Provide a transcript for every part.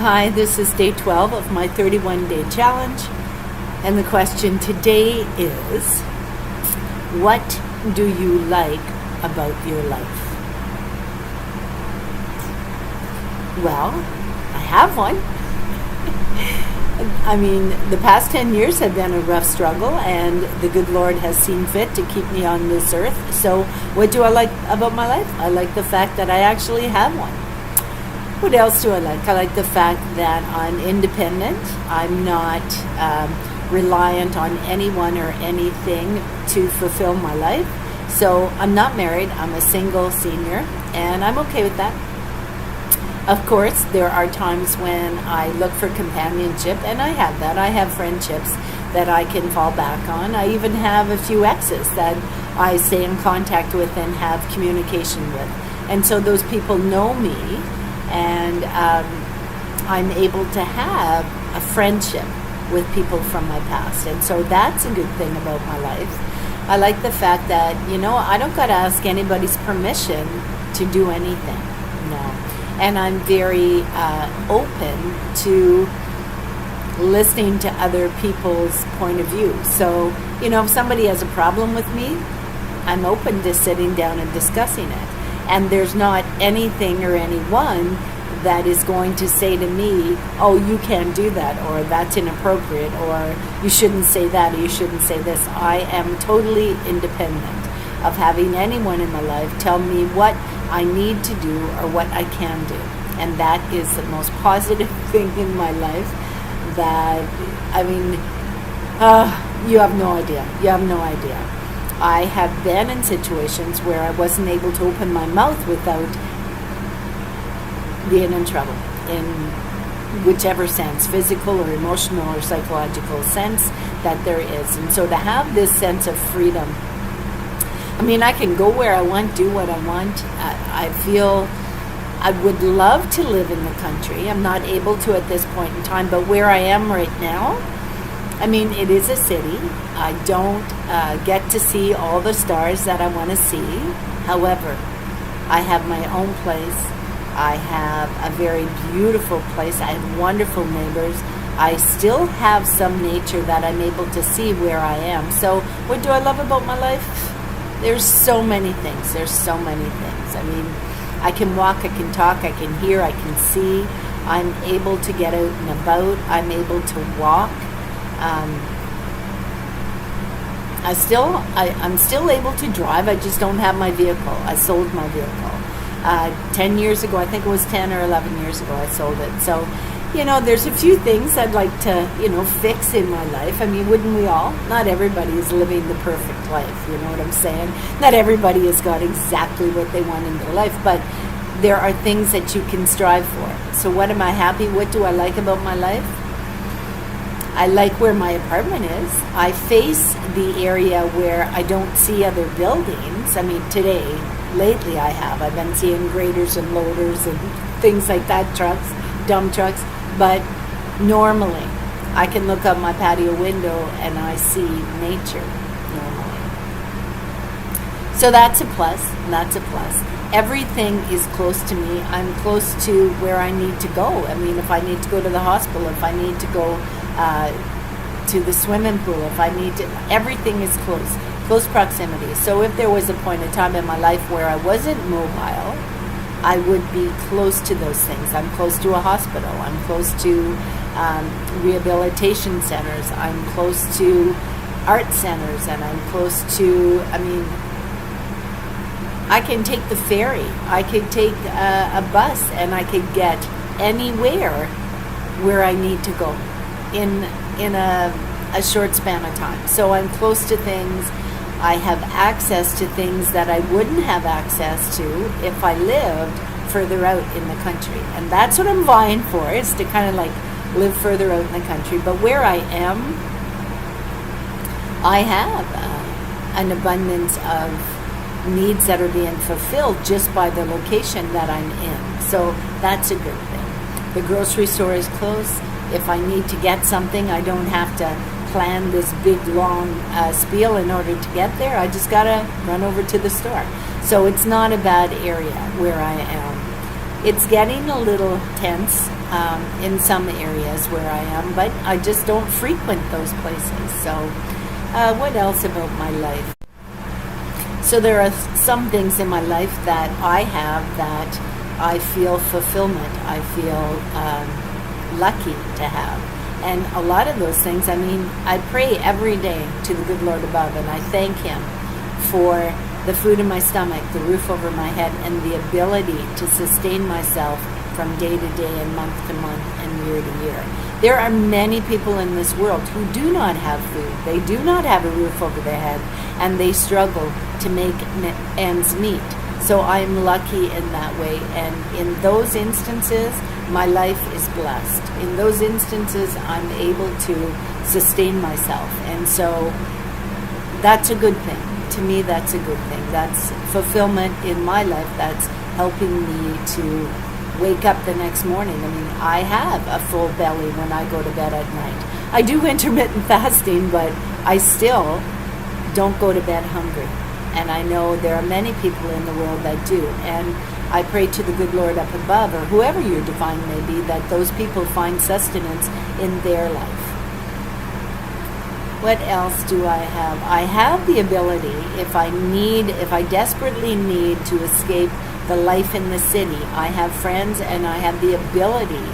Hi, this is day 12 of my 31-day challenge, and the question today is, what do you like about your life? Well, I have one. I mean, the past 10 years have been a rough struggle, and the good Lord has seen fit to keep me on this earth. So what do I like about my life? I like the fact that I actually have one. What else do I like? I like the fact that I'm independent. I'm not reliant on anyone or anything to fulfill my life. So I'm not married. I'm a single senior, and I'm okay with that. Of course, there are times when I look for companionship, and I have that. I have friendships that I can fall back on. I even have a few exes that I stay in contact with and have communication with. And so those people know me, and I'm able to have a friendship with people from my past. And so that's a good thing about my life. I like the fact that, I don't got to ask anybody's permission to do anything. No. And I'm very open to listening to other people's point of view. So, if somebody has a problem with me, I'm open to sitting down and discussing it. And there's not anything or anyone that is going to say to me, oh, you can't do that, or that's inappropriate, or you shouldn't say that, or you shouldn't say this. I am totally independent of having anyone in my life tell me what I need to do or what I can do. And that is the most positive thing in my life that, you have no idea. You have no idea. I have been in situations where I wasn't able to open my mouth without being in trouble, in whichever sense, physical or emotional or psychological sense that there is. And so to have this sense of freedom, I can go where I want, do what I want. I feel I would love to live in the country. I'm not able to at this point in time, but where I am right now, it is a city. I don't get to see all the stars that I want to see. However, I have my own place. I have a very beautiful place. I have wonderful neighbors. I still have some nature that I'm able to see where I am. So what do I love about my life? There's so many things. There's so many things. I can walk, I can talk, I can hear, I can see. I'm able to get out and about. I'm able to walk. I'm still able to drive. I just don't have my vehicle. I sold my vehicle. 10 years ago, I think it was 10 or 11 years ago, I sold it. So, there's a few things I'd like to, fix in my life. Wouldn't we all? Not everybody is living the perfect life, you know what I'm saying? Not everybody has got exactly what they want in their life, but there are things that you can strive for. So what am I happy? What do I like about my life? I like where my apartment is. I face the area where I don't see other buildings. Lately I've been seeing graders and loaders and things like that, trucks, dump trucks. But normally, I can look out my patio window and I see nature normally. So that's a plus. That's a plus. Everything is close to me. I'm close to where I need to go. If I need to go to the hospital, if I need to go to the swimming pool, everything is close proximity. So if there was a point in time in my life where I wasn't mobile, I would be close to those things. I'm close to a hospital. I'm close to rehabilitation centers. I'm close to art centers, and I'm close to, I can take the ferry. I could take a bus, and I could get anywhere where I need to go in a short span of time. So I'm close to things. I have access to things that I wouldn't have access to if I lived further out in the country. And that's what I'm vying for, is to kind of live further out in the country. But where I am, I have an abundance of needs that are being fulfilled just by the location that I'm in. So that's a good thing. The grocery store is close. If I need to get something, I don't have to plan this big long spiel in order to get there. I just gotta run over to the store. So it's not a bad area where I am. It's getting a little tense in some areas where I am, but I just don't frequent those places. So what else about my life? So there are some things in my life that I have that I feel fulfillment. I feel lucky to have. And a lot of those things, I mean, I pray every day to the good Lord above, and I thank Him for the food in my stomach, the roof over my head, and the ability to sustain myself from day to day and month to month and year to year. There are many people in this world who do not have food. They do not have a roof over their head, and they struggle to make ends meet. So I'm lucky in that way, and in those instances, my life is blessed. In those instances, I'm able to sustain myself, and so that's a good thing. To me, that's a good thing. That's fulfillment in my life. That's helping me to wake up the next morning. I mean, I have a full belly when I go to bed at night. I do intermittent fasting, but I still don't go to bed hungry. And I know there are many people in the world that do. And I pray to the good Lord up above, or whoever your divine may be, that those people find sustenance in their life. What else do I have? I have the ability, if I desperately need to escape the life in the city, I have friends and I have the ability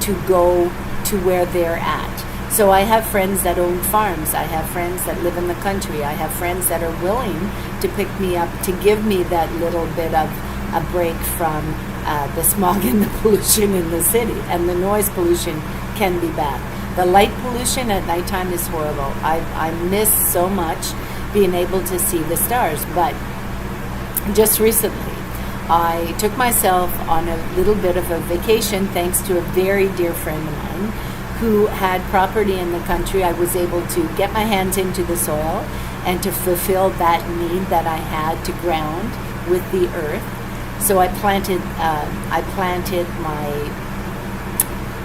to go to where they're at. So I have friends that own farms. I have friends that live in the country. I have friends that are willing to pick me up, to give me that little bit of a break from the smog and the pollution in the city. And the noise pollution can be bad. The light pollution at nighttime is horrible. I miss so much being able to see the stars. But just recently, I took myself on a little bit of a vacation thanks to a very dear friend of mine who had property in the country. I was able to get my hands into the soil and to fulfill that need that I had to ground with the earth. So I planted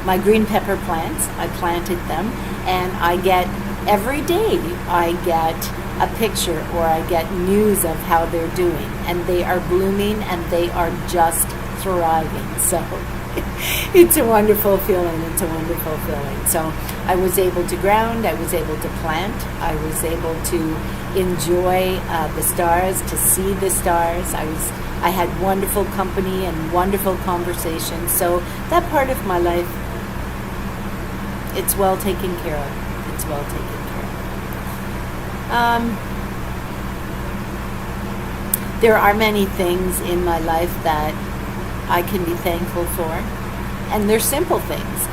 my green pepper plants. I planted them, and every day I get a picture or I get news of how they're doing, and they are blooming and they are just thriving. So it's a wonderful feeling. It's a wonderful feeling. So I was able to ground, I was able to plant, I was able to enjoy the stars, to see the stars. I had wonderful company and wonderful conversations. So that part of my life, it's well taken care of. It's well taken care of. There are many things in my life that I can be thankful for, and they're simple things.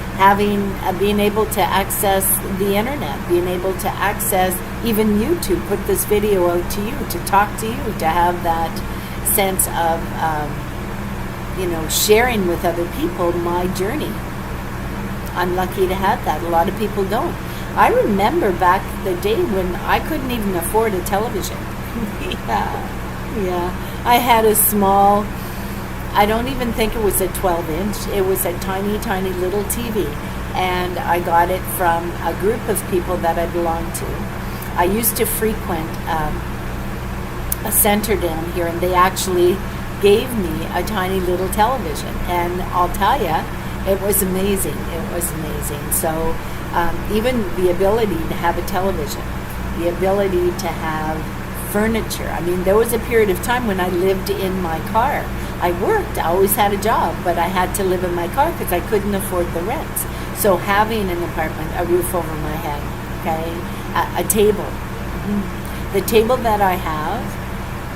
Being able to access the internet, being able to access even YouTube, put this video out to you, to talk to you, to have that sense of sharing with other people my journey. I'm lucky to have that. A lot of people don't. I remember back the day when I couldn't even afford a television. Yeah. I had a small, I don't even think it was a 12-inch. It was a tiny, tiny little TV. And I got it from a group of people that I belonged to. I used to frequent a center down here, and they actually gave me a tiny little television. And I'll tell you, it was amazing. It was amazing. So even the ability to have a television, the ability to have furniture. I mean, there was a period of time when I lived in my car. I worked, I always had a job, but I had to live in my car because I couldn't afford the rents. So having an apartment, a roof over my head, okay, a table. Mm-hmm. The table that I have,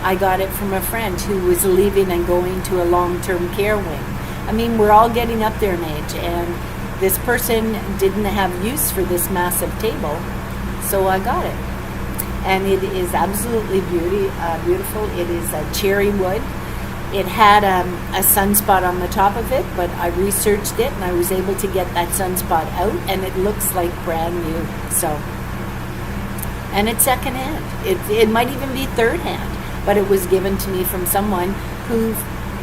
I got it from a friend who was leaving and going to a long-term care wing. I mean, we're all getting up there in age, and this person didn't have use for this massive table, so I got it. And it is absolutely beautiful. It is a cherry wood. It had a sunspot on the top of it, but I researched it and I was able to get that sunspot out, and it looks like brand new. So, and it's secondhand. It might even be third hand, but it was given to me from someone who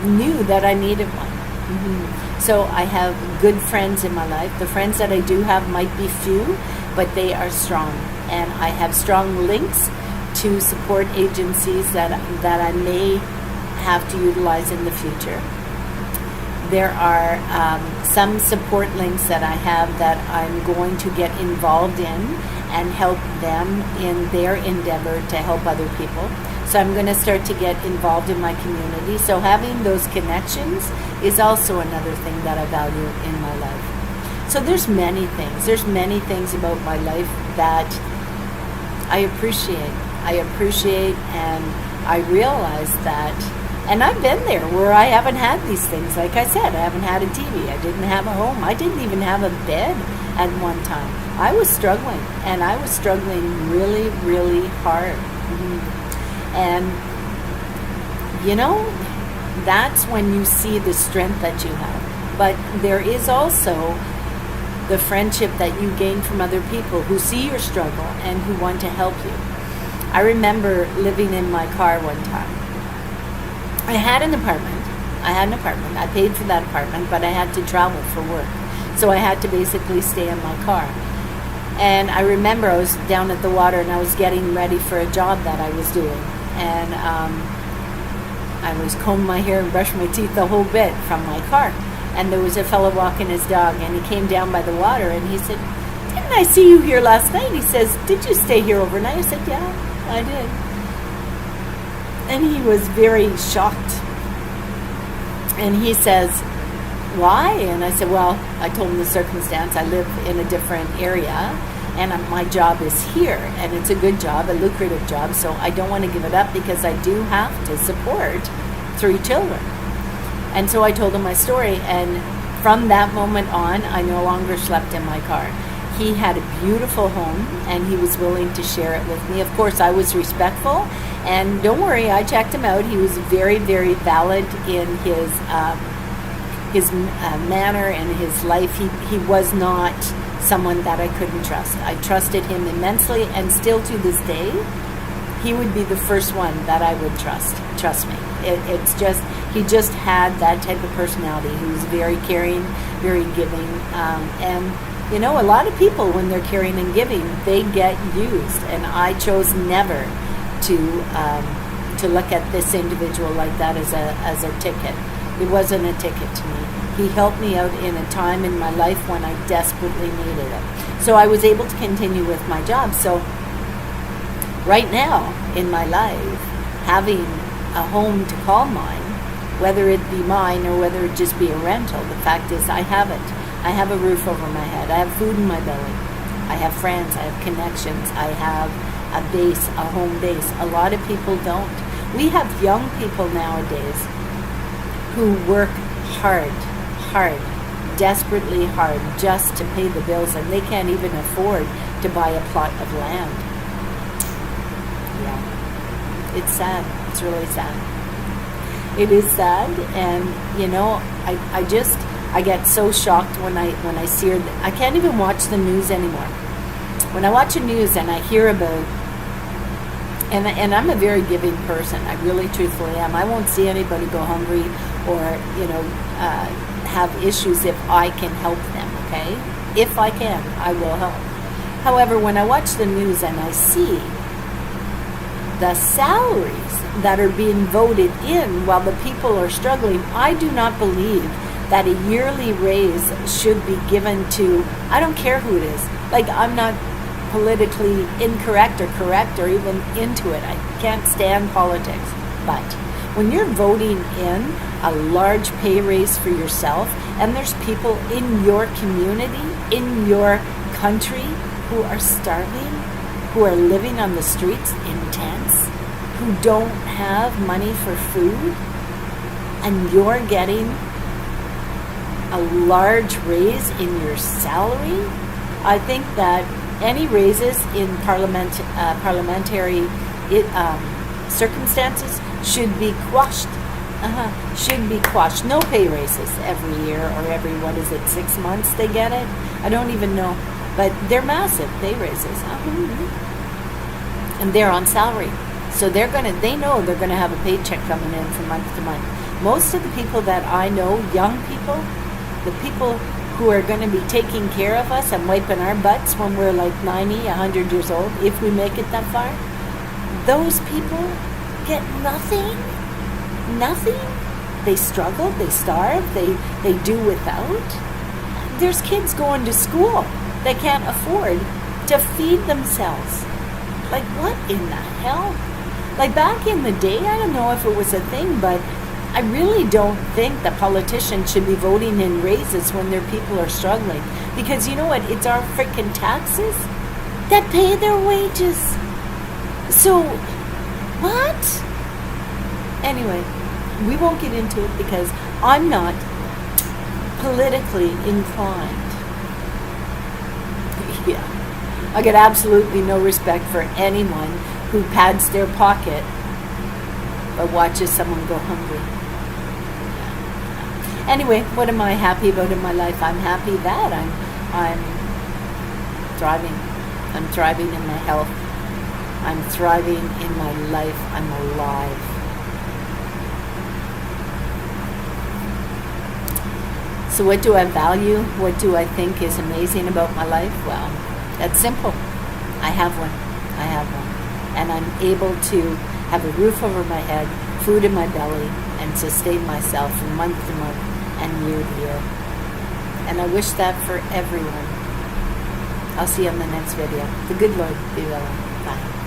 knew that I needed one. Mm-hmm. So I have good friends in my life. The friends that I do have might be few, but they are strong. And I have strong links to support agencies that I may have to utilize in the future. There are some support links that I have that I'm going to get involved in and help them in their endeavor to help other people. So I'm going to start to get involved in my community. So having those connections is also another thing that I value in my life. So there's many things. There's many things about my life that I appreciate. And I realize that, and I've been there where I haven't had these things. Like I said, I haven't had a TV. I didn't have a home. I didn't even have a bed at one time. I was struggling, and I was struggling really, really hard. And, you know, that's when you see the strength that you have. But there is also the friendship that you gain from other people who see your struggle and who want to help you. I remember living in my car one time. I had an apartment. I paid for that apartment, but I had to travel for work. So I had to basically stay in my car. And I remember I was down at the water and I was getting ready for a job that I was doing. And I was combing my hair and brushing my teeth the whole bit from my car. And there was a fellow walking his dog, and he came down by the water and he said, "Didn't I see you here last night?" He says, "Did you stay here overnight?" I said, "Yeah, I did." And he was very shocked. And he says, "Why?" And I said, "Well," I told him the circumstance. I live in a different area, and my job is here, and it's a good job, a lucrative job, so I don't want to give it up because I do have to support 3 children. And so I told him my story, and from that moment on, I no longer slept in my car. He had a beautiful home, and he was willing to share it with me. Of course, I was respectful, and don't worry, I checked him out. He was very, very valid in his manner and his life. He was not someone that I couldn't trust. I trusted him immensely, and still to this day, he would be the first one that I would trust. Trust me. It's just, he just had that type of personality. He was very caring, very giving, and you know, a lot of people, when they're caring and giving, they get used, and I chose never to look at this individual like that as a ticket. It wasn't a ticket to me. He helped me out in a time in my life when I desperately needed it. So I was able to continue with my job. So right now in my life, having a home to call mine, whether it be mine or whether it just be a rental, the fact is I have it. I have a roof over my head. I have food in my belly. I have friends. I have connections. I have a base, a home base. A lot of people don't. We have young people nowadays who work hard, desperately hard, just to pay the bills, and they can't even afford to buy a plot of land. Yeah. It's sad. It's really sad. It is sad, and you know, I get so shocked when I see her. I can't even watch the news anymore. When I watch the news and I hear about, and I'm a very giving person. I really, truthfully am. I won't see anybody go hungry or have issues if I can help them. Okay, if I can, I will help. However, when I watch the news and I see the salaries that are being voted in while the people are struggling, I do not believe that a yearly raise should be given to, I don't care who it is. Like, I'm not politically incorrect or correct or even into it. I can't stand politics. But when you're voting in a large pay raise for yourself, and there's people in your community, in your country, who are starving, who are living on the streets in tents, who don't have money for food, and you're getting a large raise in your salary, I think that any raises in parliamentary circumstances should be quashed. Should be quashed. No pay raises every year or every, 6 months they get it? I don't even know. But they're massive pay raises. And they're on salary. So they know they're gonna have a paycheck coming in from month to month. Most of the people that I know, young people, the people who are going to be taking care of us and wiping our butts when we're like 90, 100 years old, if we make it that far, those people get nothing. They struggle, they starve, they do without. There's kids going to school that can't afford to feed themselves. Like, what in the hell? Like, back in the day, I don't know if it was a thing, but I really don't think the politicians should be voting in raises when their people are struggling. Because you know what? It's our freaking taxes that pay their wages. So, what? Anyway, we won't get into it because I'm not politically inclined. Yeah. I get absolutely no respect for anyone who pads their pocket but watches someone go hungry. Anyway, what am I happy about in my life? I'm happy that I'm thriving. I'm thriving in my health. I'm thriving in my life. I'm alive. So what do I value? What do I think is amazing about my life? Well, that's simple. I have one. I have one. And I'm able to have a roof over my head, food in my belly, and sustain myself from month to month and year to year. And I wish that for everyone. I'll see you on the next video. The good Lord be willing. Bye.